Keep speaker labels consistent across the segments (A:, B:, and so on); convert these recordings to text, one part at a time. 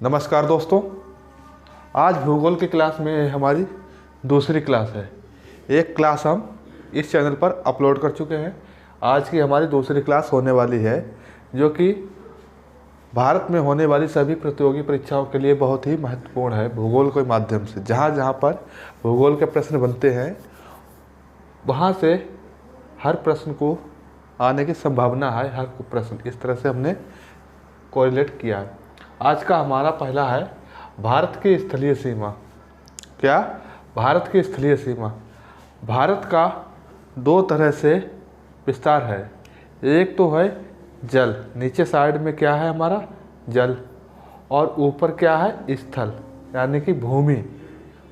A: नमस्कार दोस्तों, आज भूगोल की क्लास में हमारी दूसरी क्लास है। एक क्लास हम इस चैनल पर अपलोड कर चुके हैं। आज की हमारी दूसरी क्लास होने वाली है, जो कि भारत में होने वाली सभी प्रतियोगी परीक्षाओं के लिए बहुत ही महत्वपूर्ण है। भूगोल के माध्यम से जहाँ जहाँ पर भूगोल के प्रश्न बनते हैं, वहाँ से हर प्रश्न को आने की संभावना है। हर प्रश्न इस तरह से हमने कोरिलेट किया है। आज का हमारा पहला है भारत की स्थलीय सीमा। क्या? भारत की स्थलीय सीमा। भारत का दो तरह से विस्तार है। एक तो है जल, नीचे साइड में क्या है हमारा जल, और ऊपर क्या है स्थल यानी कि भूमि।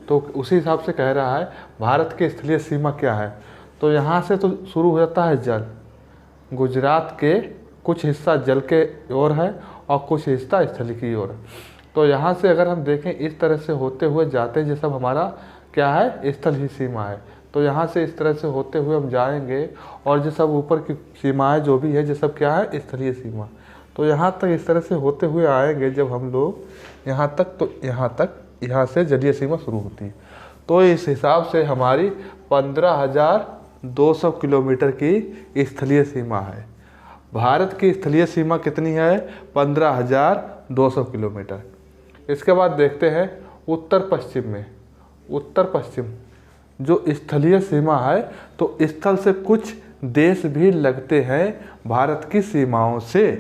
A: तो उसी हिसाब से कह रहा है भारत की स्थलीय सीमा क्या है। तो यहाँ से तो शुरू हो जाता है जल। गुजरात के कुछ हिस्सा जल के ओर है और कुछ हिस्सा स्थल की ओर। तो यहाँ से अगर हम देखें इस तरह से होते हुए जाते हैं, ये सब हमारा क्या है स्थल ही सीमा है। तो यहाँ से इस तरह से होते हुए हम जाएंगे और ये सब ऊपर की सीमाएं जो भी है ये सब क्या है स्थलीय सीमा। तो यहाँ तक इस तरह से होते हुए आएंगे जब हम लोग यहाँ तक, तो यहाँ से जलीय सीमा शुरू होती है। तो इस हिसाब से हमारी 15,200 किलोमीटर की स्थलीय सीमा है। भारत की स्थलीय सीमा कितनी है? 15,200 किलोमीटर। इसके बाद देखते हैं उत्तर पश्चिम में। उत्तर पश्चिम जो स्थलीय सीमा है, तो स्थल से कुछ देश भी लगते हैं भारत की सीमाओं से।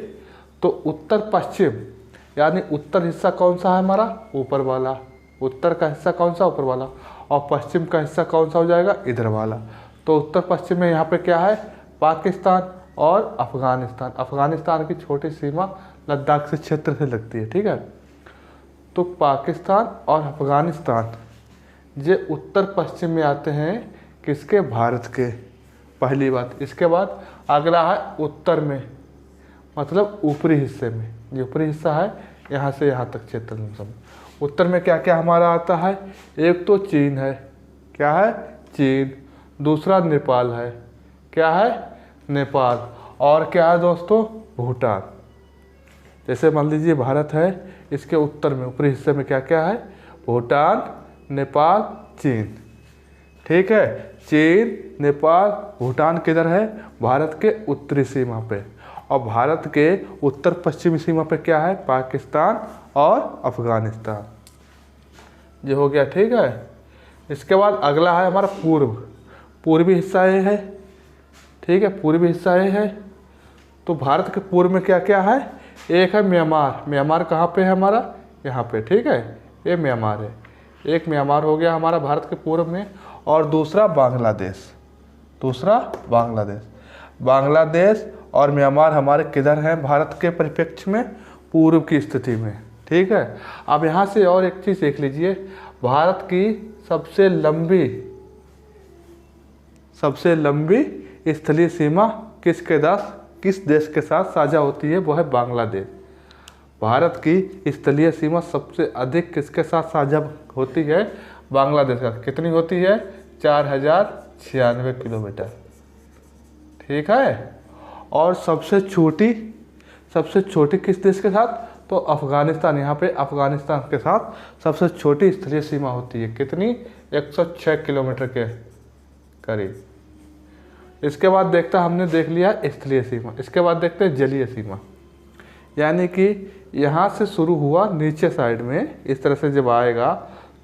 A: तो उत्तर पश्चिम यानी उत्तर हिस्सा कौन सा है हमारा? ऊपर वाला। उत्तर का हिस्सा कौन सा? ऊपर वाला। और पश्चिम का हिस्सा कौन सा हो जाएगा? इधर वाला। तो उत्तर पश्चिम में यहाँ पे क्या है? पाकिस्तान और अफ़गानिस्तान। अफ़गानिस्तान की छोटी सीमा लद्दाख से क्षेत्र से लगती है, ठीक है। तो पाकिस्तान और अफ़गानिस्तान ये उत्तर पश्चिम में आते हैं किसके? भारत के। पहली बात। इसके बाद अगला है उत्तर में, मतलब ऊपरी हिस्से में। जो ऊपरी हिस्सा है यहाँ से यहाँ तक क्षेत्र में सब। उत्तर में क्या क्या हमारा आता है? एक तो चीन है। क्या है? चीन। दूसरा नेपाल है। क्या है? नेपाल। और क्या है दोस्तों? भूटान। जैसे मान लीजिए भारत है, इसके उत्तर में ऊपरी हिस्से में क्या क्या है? भूटान, नेपाल, चीन। ठीक है। चीन, नेपाल, भूटान किधर है? भारत के उत्तरी सीमा पे। और भारत के उत्तर पश्चिमी सीमा पे क्या है? पाकिस्तान और अफ़गानिस्तान। ये हो गया, ठीक है। इसके बाद अगला है हमारा पूर्व। पूर्वी हिस्सा ये है, ठीक है। पूर्वी हिस्सा ये है। तो भारत के पूर्व में क्या क्या है? एक है म्यांमार। म्यांमार कहाँ पे है हमारा? यहाँ पे, ठीक है। ये म्यांमार है। एक म्यांमार हो गया हमारा भारत के पूर्व में। और दूसरा बांग्लादेश। दूसरा बांग्लादेश। बांग्लादेश और म्यांमार हमारे किधर हैं भारत के परिप्रेक्ष्य में? पूर्व की स्थिति में, ठीक है। अब यहाँ से और एक चीज़ देख लीजिए, भारत की सबसे लंबी स्थलीय सीमा किस देश के साथ साझा होती है? वो है बांग्लादेश। भारत की स्थलीय सीमा सबसे अधिक किसके साथ साझा होती है? बांग्लादेश का। कितनी होती है? 4,096 किलोमीटर, ठीक है। और सबसे छोटी किस देश के साथ? तो अफ़गानिस्तान। यहाँ पे अफ़गानिस्तान के साथ सबसे छोटी स्थलीय सीमा होती है। कितनी? 106 किलोमीटर के करीब। इसके बाद हमने देख लिया स्थलीय सीमा। इसके बाद देखते हैं जलीय सीमा। यानी कि यहाँ से शुरू हुआ नीचे साइड में, इस तरह से जब आएगा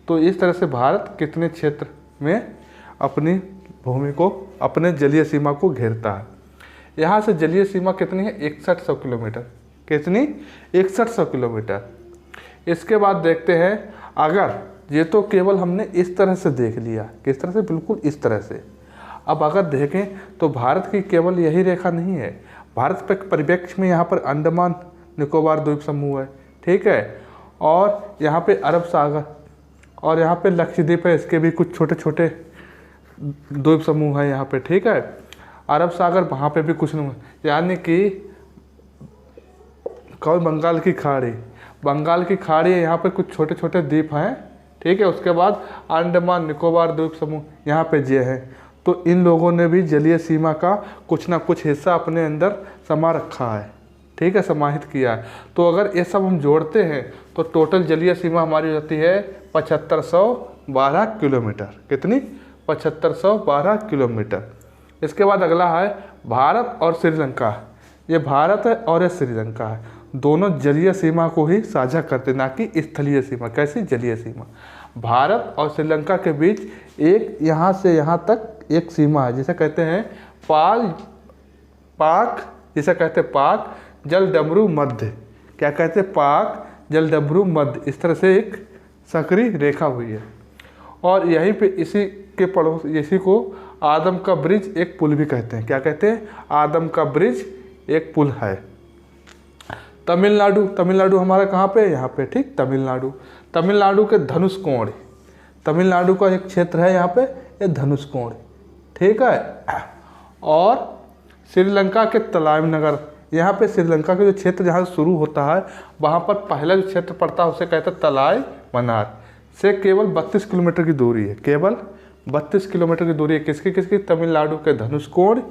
A: तो इस तरह से भारत कितने क्षेत्र में अपनी भूमि को, अपने जलीय सीमा को घेरता है। यहाँ से जलीय सीमा कितनी है? 6100 किलोमीटर। कितनी? 6100 किलोमीटर। इसके बाद देखते हैं, अगर ये तो केवल हमने इस तरह से देख लिया। किस तरह से? बिल्कुल इस तरह से। अब अगर देखें तो भारत की केवल यही रेखा नहीं है। भारत के परिप्रेक्ष्य में यहाँ पर अंडमान निकोबार द्वीप समूह है, ठीक है। और यहाँ पे अरब सागर और यहाँ पे लक्षद्वीप है। इसके भी कुछ छोटे छोटे द्वीप समूह है यहाँ पे, ठीक है। अरब सागर वहाँ पे भी कुछ नहीं, यानी कि कौन? बंगाल की खाड़ी है। यहाँ पे कुछ छोटे छोटे द्वीप हैं, ठीक है। उसके बाद अंडमान निकोबार द्वीप समूह यहाँ पे ये हैं। तो इन लोगों ने भी जलीय सीमा का कुछ ना कुछ हिस्सा अपने अंदर समा रखा है, ठीक है, समाहित किया है। तो अगर ये सब हम जोड़ते हैं तो टोटल जलीय सीमा हमारी हो जाती है 7512 किलोमीटर। कितनी? 7512 किलोमीटर। इसके बाद अगला है भारत और श्रीलंका। ये भारत है और ये श्रीलंका है, दोनों जलीय सीमा को ही साझा करते, ना कि स्थलीय सीमा। कैसी? जलीय सीमा। भारत और श्रीलंका के बीच एक यहाँ से यहाँ तक एक सीमा है, जिसे कहते हैं पाक, जिसे कहते हैं पाक जलडमरू मध्य। क्या कहते हैं? पाक जलडमरू मध्य। इस तरह से एक सक्रिय रेखा हुई है और यहीं पे इसी के पड़ोस, इसी को आदम का ब्रिज एक पुल भी कहते हैं। क्या कहते हैं? आदम का ब्रिज एक पुल है। तमिलनाडु, तमिलनाडु हमारा कहाँ पे? यहाँ पे, ठीक, तमिलनाडु। तमिलनाडु के धनुषकोण, तमिलनाडु का एक क्षेत्र है यहाँ पे, ये धनुषकोण, ठीक है। और श्रीलंका के तलायम नगर, यहाँ पे श्रीलंका के जो क्षेत्र जहाँ से शुरू होता है वहाँ पर पहला जो क्षेत्र पड़ता है उसे कहते हैं तलाई मनार। से केवल 32 किलोमीटर की दूरी है, केवल 32 किलोमीटर की दूरी है। किसकी किसकी? तमिलनाडु के धनुषकोण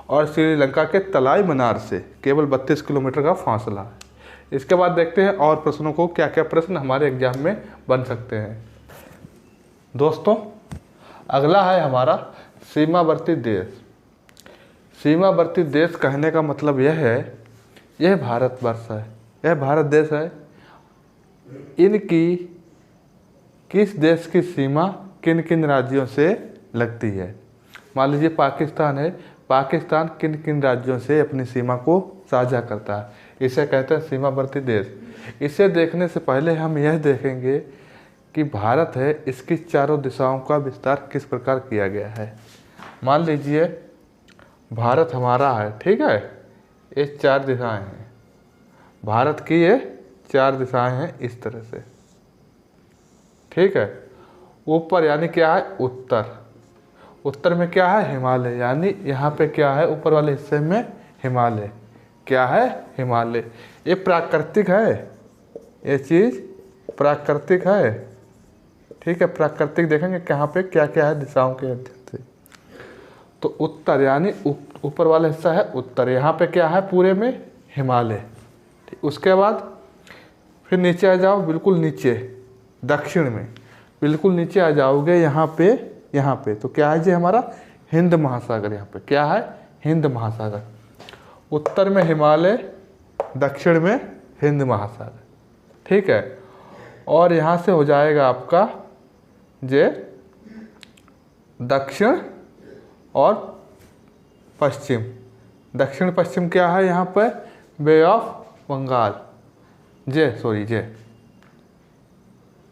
A: और श्रीलंका के तलाई मनार से केवल 32 किलोमीटर का फासला है। इसके बाद देखते हैं और प्रश्नों को, क्या क्या प्रश्न हमारे एग्जाम में बन सकते हैं। दोस्तों अगला है हमारा सीमावर्ती देश। सीमावर्ती देश कहने का मतलब यह है, यह भारतवर्ष है, यह भारत देश है। इनकी किस देश की सीमा किन किन राज्यों से लगती है? मान लीजिए पाकिस्तान है, पाकिस्तान किन किन राज्यों से अपनी सीमा को साझा करता है, इसे कहते हैं सीमावर्ती देश। इसे देखने से पहले हम यह देखेंगे कि भारत है, इसकी चारों दिशाओं का विस्तार किस प्रकार किया गया है। मान लीजिए भारत हमारा है, ठीक है, ये 4 दिशाएं हैं, भारत की ये 4 दिशाएं हैं इस तरह से, ठीक है। ऊपर यानी क्या है? उत्तर, उत्तर में क्या है? हिमालय, यानी यहाँ पे क्या है? ऊपर वाले हिस्से में हिमालय, क्या है? हिमालय। ये प्राकृतिक है, ये चीज़ प्राकृतिक है, ठीक है, प्राकृतिक। देखेंगे कहाँ पे क्या क्या है दिशाओं के अध्ययन से। तो उत्तर यानी ऊपर वाला हिस्सा है उत्तर, यहाँ पे क्या है? पूरे में हिमालय। उसके बाद फिर नीचे आ जाओ, बिल्कुल नीचे दक्षिण में, बिल्कुल नीचे आ जाओगे यहाँ पे तो क्या है जी? हमारा हिंद महासागर। यहाँ पे क्या है? हिंद महासागर। उत्तर में हिमालय, दक्षिण में हिंद महासागर, ठीक है। और यहाँ से हो जाएगा आपका जे दक्षिण और पश्चिम। दक्षिण पश्चिम क्या है यहाँ पर? बे ऑफ बंगाल, जे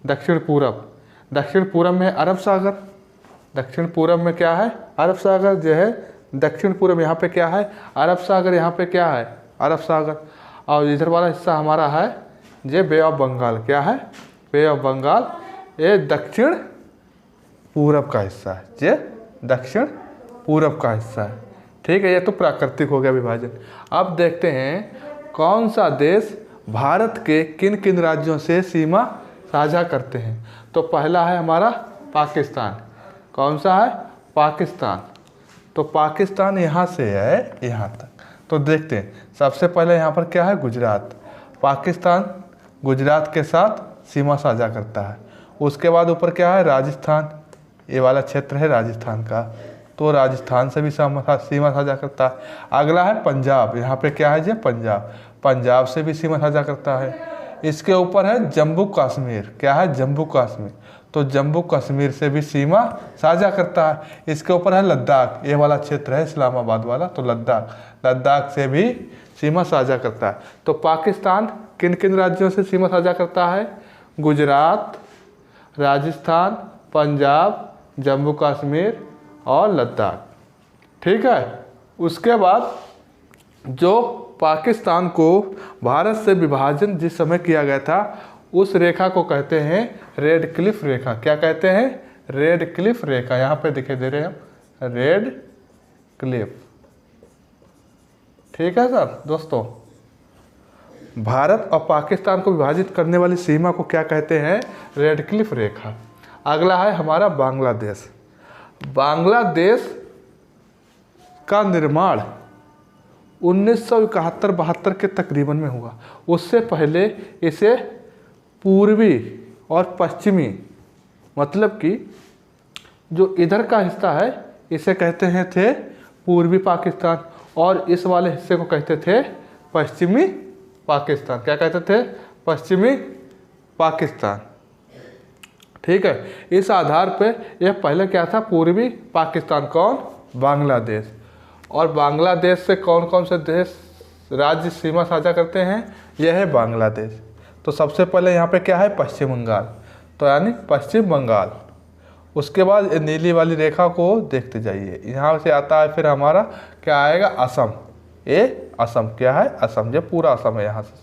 A: दक्षिण पूरब, दक्षिण पूरब में अरब सागर, दक्षिण पूरब में क्या है? अरब सागर, जो है दक्षिण पूरब, यहाँ पे क्या है? अरब सागर, यहाँ पे क्या है? अरब सागर। और इधर वाला हिस्सा हमारा है जे बे ऑफ बंगाल, क्या है? बे ऑफ बंगाल। ये दक्षिण पूरब का हिस्सा है, जे दक्षिण पूरब का हिस्सा है, ठीक है। ये तो प्राकृतिक हो गया विभाजन। अब देखते हैं कौन सा देश भारत के किन किन राज्यों से सीमा साझा करते हैं। तो पहला है हमारा पाकिस्तान। कौन सा है? पाकिस्तान। तो पाकिस्तान यहाँ से है यहाँ तक। तो देखते हैं, सबसे पहले यहाँ पर क्या है? गुजरात। पाकिस्तान गुजरात के साथ सीमा साझा करता है। उसके बाद ऊपर क्या है? राजस्थान, ये वाला क्षेत्र है राजस्थान का, तो राजस्थान से भी सीमा साझा करता है। अगला है पंजाब, यहाँ पे क्या है जी? पंजाब, पंजाब से भी सीमा साझा करता है। इसके ऊपर है जम्मू कश्मीर, क्या है? जम्मू कश्मीर, तो जम्मू कश्मीर से भी सीमा साझा करता है। इसके ऊपर है लद्दाख, ये वाला क्षेत्र है इस्लामाबाद वाला, तो लद्दाख, लद्दाख से भी सीमा साझा करता है। तो पाकिस्तान किन किन राज्यों से सीमा साझा करता है? गुजरात, राजस्थान, पंजाब, जम्मू कश्मीर और लद्दाख, ठीक है। उसके बाद जो पाकिस्तान को भारत से विभाजन जिस समय किया गया था उस रेखा को कहते हैं रेड क्लिफ रेखा। क्या कहते हैं? रेड क्लिफ रेखा। यहाँ पे दिखाई दे रहे हैं रेड क्लिफ, ठीक है सर। दोस्तों भारत और पाकिस्तान को विभाजित करने वाली सीमा को क्या कहते हैं? रेड क्लिफ रेखा। अगला है हमारा बांग्लादेश। बांग्लादेश का निर्माण 1971-72 के तकरीबन में हुआ। उससे पहले इसे पूर्वी और पश्चिमी, मतलब कि जो इधर का हिस्सा है इसे कहते हैं थे पूर्वी पाकिस्तान, और इस वाले हिस्से को कहते थे पश्चिमी पाकिस्तान। क्या कहते थे? पश्चिमी पाकिस्तान। ठीक है, इस आधार पे यह पहले क्या था? पूर्वी पाकिस्तान। कौन? बांग्लादेश। और बांग्लादेश से कौन कौन से देश राज्य सीमा साझा करते हैं? यह है बांग्लादेश। तो सबसे पहले यहाँ पे क्या है? पश्चिम बंगाल, तो यानी पश्चिम बंगाल। उसके बाद नीली वाली रेखा को देखते जाइए, यहाँ से आता है फिर हमारा क्या आएगा? असम। ये असम क्या है? असम। ये पूरा असम है यहाँ से।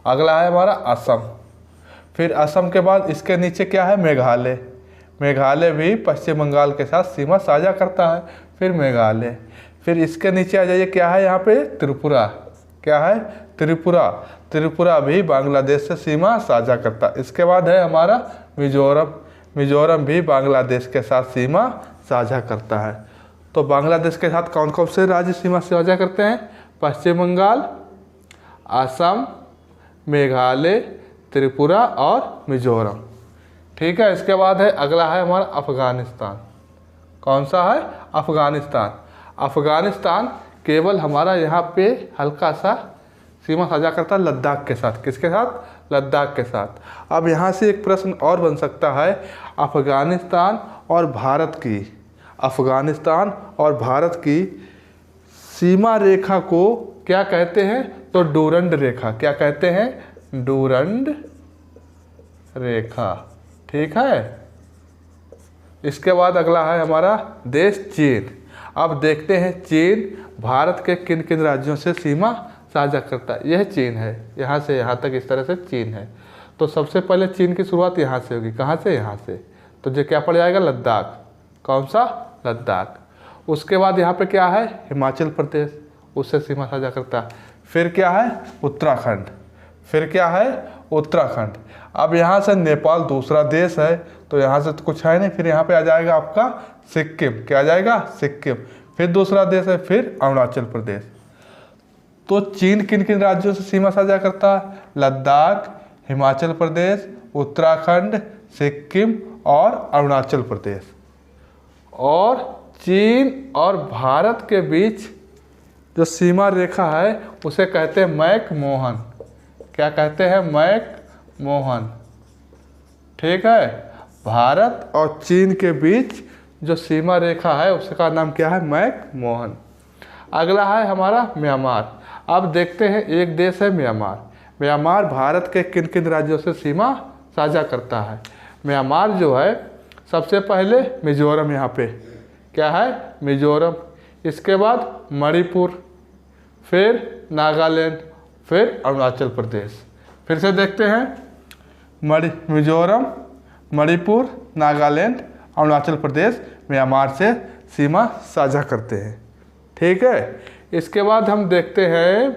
A: अगला है हमारा असम। फिर असम के बाद इसके नीचे क्या है? मेघालय। मेघालय भी पश्चिम बंगाल के साथ सीमा साझा करता है। फिर मेघालय। फिर इसके नीचे आ जाइए, क्या है यहाँ पे? त्रिपुरा। क्या है? त्रिपुरा। त्रिपुरा भी बांग्लादेश से सीमा साझा करता है। इसके बाद है हमारा मिजोरम। मिजोरम भी बांग्लादेश के साथ सीमा साझा करता है। तो बांग्लादेश के साथ कौन कौन से राज्य सीमा साझा करते हैं? पश्चिम बंगाल, असम, मेघालय, त्रिपुरा और मिजोरम। ठीक है, इसके बाद है अगला है हमारा अफ़गानिस्तान। कौन सा है? अफ़गानिस्तान। अफ़गानिस्तान केवल हमारा यहाँ पे हल्का सा सीमा साझा करता है लद्दाख के साथ। किसके साथ? लद्दाख के साथ। अब यहाँ से एक प्रश्न और बन सकता है, अफ़गानिस्तान और भारत की, अफ़गानिस्तान और भारत की सीमा रेखा को क्या कहते हैं? तो डूरंड रेखा। क्या कहते हैं? डूरंड रेखा। ठीक है, इसके बाद अगला है हमारा देश चीन। अब देखते हैं चीन भारत के किन किन राज्यों से सीमा साझा करता है। यह चीन है, यहाँ से यहाँ तक इस तरह से चीन है। तो सबसे पहले चीन की शुरुआत यहाँ से होगी। कहाँ से? यहाँ से। तो ये क्या पड़ जाएगा? लद्दाख। कौन सा? लद्दाख। उसके बाद यहाँ पे क्या है? हिमाचल प्रदेश, उससे सीमा साझा करता है। फिर क्या है? उत्तराखंड। फिर क्या है? उत्तराखंड। अब यहाँ से नेपाल दूसरा देश है, तो यहाँ से तो कुछ है नहीं। फिर यहाँ पे आ जाएगा आपका सिक्किम। क्या आ जाएगा? सिक्किम। फिर दूसरा देश है फिर अरुणाचल प्रदेश। तो चीन किन किन राज्यों से सीमा साझा करता है? लद्दाख, हिमाचल प्रदेश, उत्तराखंड, सिक्किम और अरुणाचल प्रदेश। और चीन और भारत के बीच जो सीमा रेखा है उसे कहते हैं मैक-मोहन। क्या कहते हैं? मैक-मोहन। ठीक है, भारत और चीन के बीच जो सीमा रेखा है उसका नाम क्या है? मैक-मोहन। अगला है हमारा म्यांमार। अब देखते हैं, एक देश है म्यांमार। म्यांमार भारत के किन किन राज्यों से सीमा साझा करता है? म्यांमार जो है सबसे पहले मिजोरम, यहाँ पे क्या है? मिजोरम। इसके बाद मणिपुर, फिर नागालैंड, फिर अरुणाचल प्रदेश। फिर से देखते हैं, मिजोरम, मणिपुर, नागालैंड, अरुणाचल प्रदेश म्यांमार से सीमा साझा करते हैं। ठीक है, इसके बाद हम देखते हैं,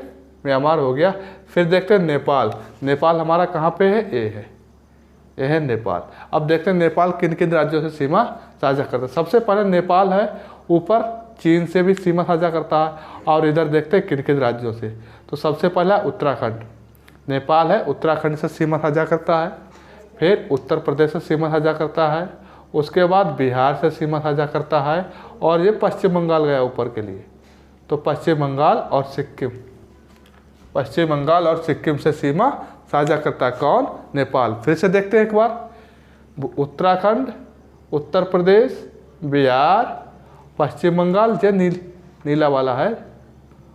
A: म्यांमार हो गया। फिर देखते हैं नेपाल। नेपाल हमारा कहाँ पे है? ए है, ये है नेपाल। अब देखते हैं नेपाल किन किन राज्यों से सीमा साझा करता है। सबसे पहले नेपाल है, ऊपर चीन से भी सीमा साझा करता है। और इधर देखते हैं किन किन राज्यों से। तो सबसे पहला उत्तराखंड। नेपाल है, उत्तराखंड से सीमा साझा करता है। फिर उत्तर प्रदेश से सीमा साझा करता है। उसके बाद बिहार से सीमा साझा करता है। और ये पश्चिम बंगाल गया ऊपर के लिए, तो पश्चिम बंगाल और सिक्किम, पश्चिम बंगाल और सिक्किम से सीमा साझा करता है कौन? नेपाल। फिर से देखते हैं एक बार, उत्तराखंड, उत्तर प्रदेश, बिहार, पश्चिम बंगाल, जो नीला वाला है।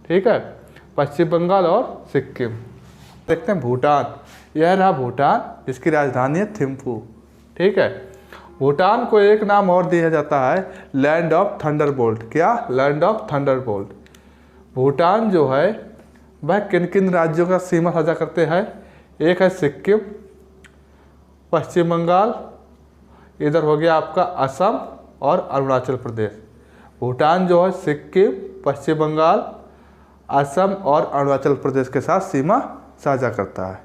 A: ठीक है, पश्चिम बंगाल और सिक्किम। देखते हैं भूटान। यह रहा भूटान, जिसकी राजधानी है थिम्पू। ठीक है, भूटान को एक नाम और दिया जाता है, लैंड ऑफ थंडरबोल्ट। क्या? Land of thunderbolt. भूटान जो है वह किन किन राज्यों का सीमा साझा करते हैं? एक है सिक्किम, पश्चिम बंगाल, इधर हो गया आपका असम और अरुणाचल प्रदेश। भूटान जो है सिक्किम, पश्चिम बंगाल, असम और अरुणाचल प्रदेश के साथ सीमा साझा करता है।